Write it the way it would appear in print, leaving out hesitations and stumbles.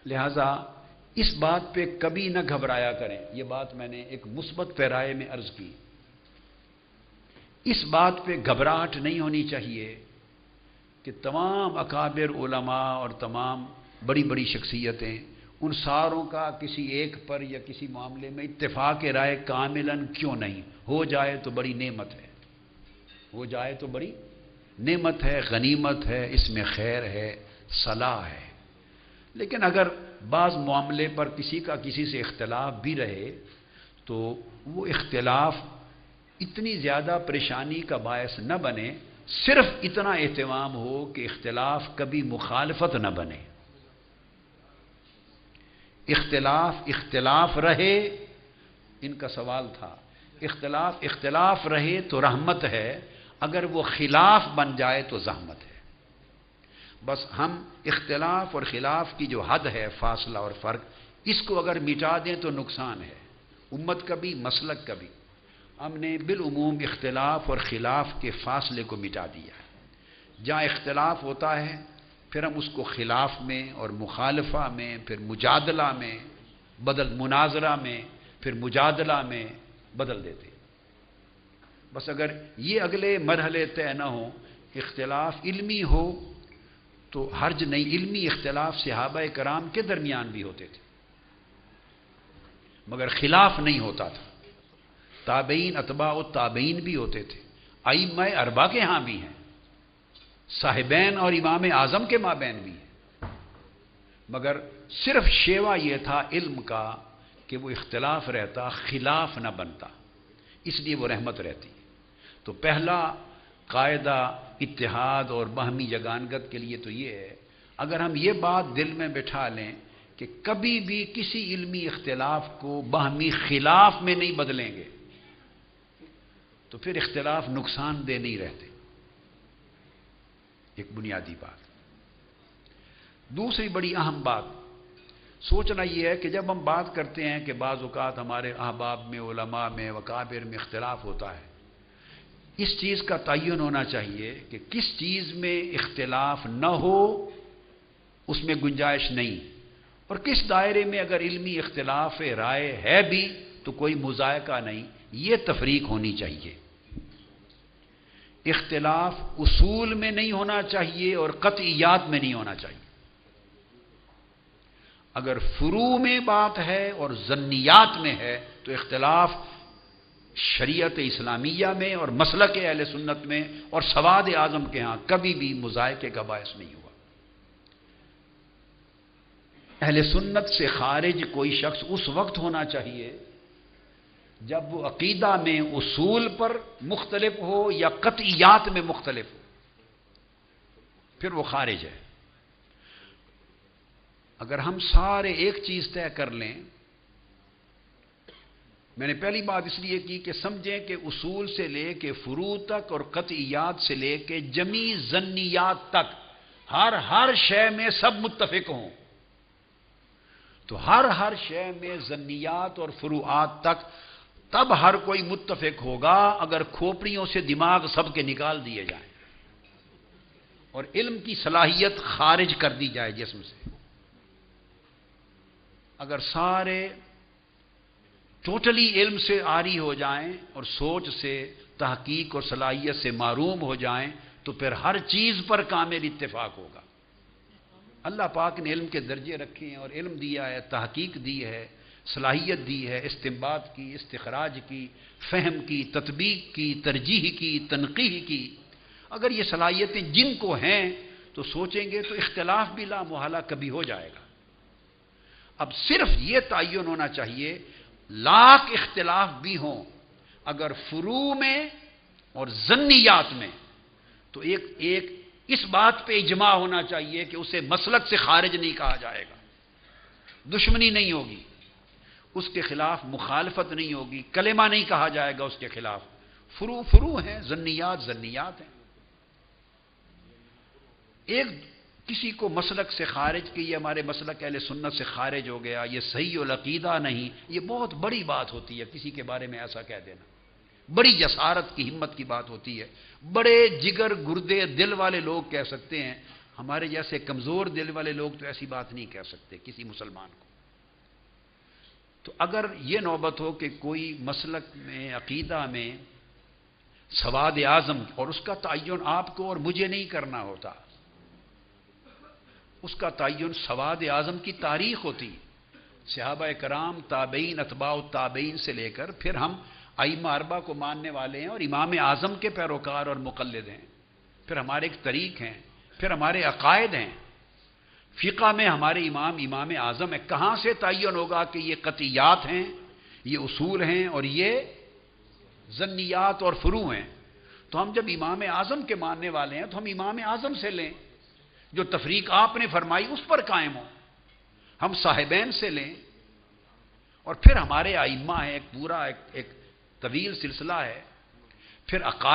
لہذا اس بات پہ کبھی نہ گھبرایا کریں. یہ بات میں نے ایک مثبت پیرائے میں عرض کی. اس بات پہ گھبراہٹ نہیں ہونی چاہیے کہ تمام اکابر علماء اور تمام بڑی بڑی شخصیتیں، ان ساروں کا کسی ایک پر یا کسی معاملے میں اتفاق رائے کاملاً کیوں نہیں ہو جائے تو بڑی نعمت ہے. ہو جائے تو بڑی نعمت ہے، غنیمت ہے، اس میں خیر ہے، صلاح ہے. لیکن اگر بعض معاملے پر کسی کا کسی سے اختلاف بھی رہے تو وہ اختلاف اتنی زیادہ پریشانی کا باعث نہ بنے، صرف اتنا اہتمام ہو کہ اختلاف کبھی مخالفت نہ بنے. اختلاف رہے، ان کا سوال تھا، اختلاف رہے تو رحمت ہے، اگر وہ خلاف بن جائے تو زحمت ہے. بس ہم اختلاف اور خلاف کی جو حد ہے، فاصلہ اور فرق، اس کو اگر مٹا دیں تو نقصان ہے، امت کا بھی مسلک کا بھی. ہم نے بالعموم اختلاف اور خلاف کے فاصلے کو مٹا دیا ہے. جہاں اختلاف ہوتا ہے پھر ہم اس کو خلاف میں اور مخالفہ میں، پھر مجادلہ میں مناظرہ میں، پھر مجادلہ میں بدل دیتے. بس اگر یہ اگلے مرحلے طے نہ ہو، اختلاف علمی ہو تو حرج نہیں. علمی اختلاف صحابہ کرام کے درمیان بھی ہوتے تھے مگر خلاف نہیں ہوتا تھا. تابعین، اتباع التابعین بھی ہوتے تھے، ائمہ اربعہ کے ہاں بھی ہیں، صاحبین اور امام اعظم کے مابین بھی ہیں. مگر صرف شیوا یہ تھا علم کا کہ وہ اختلاف رہتا، خلاف نہ بنتا، اس لیے وہ رحمت رہتی. تو پہلا قاعدہ اتحاد اور باہمی یگانگت کے لیے تو یہ ہے، اگر ہم یہ بات دل میں بٹھا لیں کہ کبھی بھی کسی علمی اختلاف کو باہمی خلاف میں نہیں بدلیں گے تو پھر اختلاف نقصان دہ نہیں رہتے. ایک بنیادی بات. دوسری بڑی اہم بات سوچنا یہ ہے کہ جب ہم بات کرتے ہیں کہ بعض اوقات ہمارے احباب میں، علماء میں، وکابر میں اختلاف ہوتا ہے، اس چیز کا تعین ہونا چاہیے کہ کس چیز میں اختلاف نہ ہو اس میں گنجائش نہیں، اور کس دائرے میں اگر علمی اختلاف رائے ہے بھی تو کوئی مذائقہ نہیں. یہ تفریق ہونی چاہیے. اختلاف اصول میں نہیں ہونا چاہیے اور قطعیات میں نہیں ہونا چاہیے. اگر فروع میں بات ہے اور ظنیات میں ہے تو اختلاف شریعت اسلامیہ میں اور مسلک اہل سنت میں اور سواد اعظم کے ہاں کبھی بھی مذائقے کا باعث نہیں ہوا. اہل سنت سے خارج کوئی شخص اس وقت ہونا چاہیے جب وہ عقیدہ میں اصول پر مختلف ہو یا قطعیات میں مختلف ہو، پھر وہ خارج ہے. اگر ہم سارے ایک چیز طے کر لیں، میں نے پہلی بات اس لیے کی کہ سمجھیں کہ اصول سے لے کے فروع تک اور قطعیات سے لے کے جمی ظنیات تک ہر شے میں سب متفق ہوں، تو ہر شے میں ظنیات اور فروعات تک تب ہر کوئی متفق ہوگا اگر کھوپڑیوں سے دماغ سب کے نکال دیے جائیں اور علم کی صلاحیت خارج کر دی جائے جسم سے. اگر سارے ٹوٹلی علم سے عاری ہو جائیں اور سوچ سے، تحقیق اور صلاحیت سے محروم ہو جائیں تو پھر ہر چیز پر کامل اتفاق ہوگا. اللہ پاک نے علم کے درجے رکھے ہیں اور علم دیا ہے، تحقیق دی ہے، صلاحیت دی ہے استنباط کی، استخراج کی، فہم کی، تطبیق کی، ترجیح کی، تنقیح کی. اگر یہ صلاحیتیں جن کو ہیں تو سوچیں گے تو اختلاف بھی لا محالہ کبھی ہو جائے گا. اب صرف یہ تعین ہونا چاہیے لاکھ اختلاف بھی ہوں، اگر فروع میں اور ظنیات میں تو ایک اس بات پہ اجماع ہونا چاہیے کہ اسے مسلک سے خارج نہیں کہا جائے گا، دشمنی نہیں ہوگی، اس کے خلاف مخالفت نہیں ہوگی، کلمہ نہیں کہا جائے گا اس کے خلاف. فروع ہیں، ظنیات ہیں. ایک کسی کو مسلک سے خارج کی، یہ ہمارے مسلک اہل سنت سے خارج ہو گیا، یہ صحیح العقیدہ نہیں، یہ بہت بڑی بات ہوتی ہے. کسی کے بارے میں ایسا کہہ دینا بڑی جسارت کی، ہمت کی بات ہوتی ہے. بڑے جگر گردے دل والے لوگ کہہ سکتے ہیں ہمارے جیسے کمزور دل والے لوگ تو ایسی بات نہیں کہہ سکتے کسی مسلمان کو. تو اگر یہ نوبت ہو کہ کوئی مسلک میں عقیدہ میں سواد اعظم، اور اس کا تعین آپ کو اور مجھے نہیں کرنا ہوتا، اس کا تعین سواد اعظم کی تاریخ ہوتی، صحابہ کرام، تابعین، اتباع التابعین سے لے کر پھر ہم ائمہ اربعہ کو ماننے والے ہیں اور امام اعظم کے پیروکار اور مقلد ہیں، پھر ہمارے ایک طریق ہیں، پھر ہمارے عقائد ہیں. فقہ میں ہمارے امام اعظم ہے. کہاں سے تعین ہوگا کہ یہ قطعیات ہیں، یہ اصول ہیں اور یہ ظنیات اور فروع ہیں؟ تو ہم جب امام اعظم کے ماننے والے ہیں تو ہم امام اعظم سے لیں، جو تفریق آپ نے فرمائی اس پر قائم ہو. ہم صاحبین سے لیں، اور پھر ہمارے ائمہ ہیں، ایک پورا ایک طویل سلسلہ ہے. پھر عقائد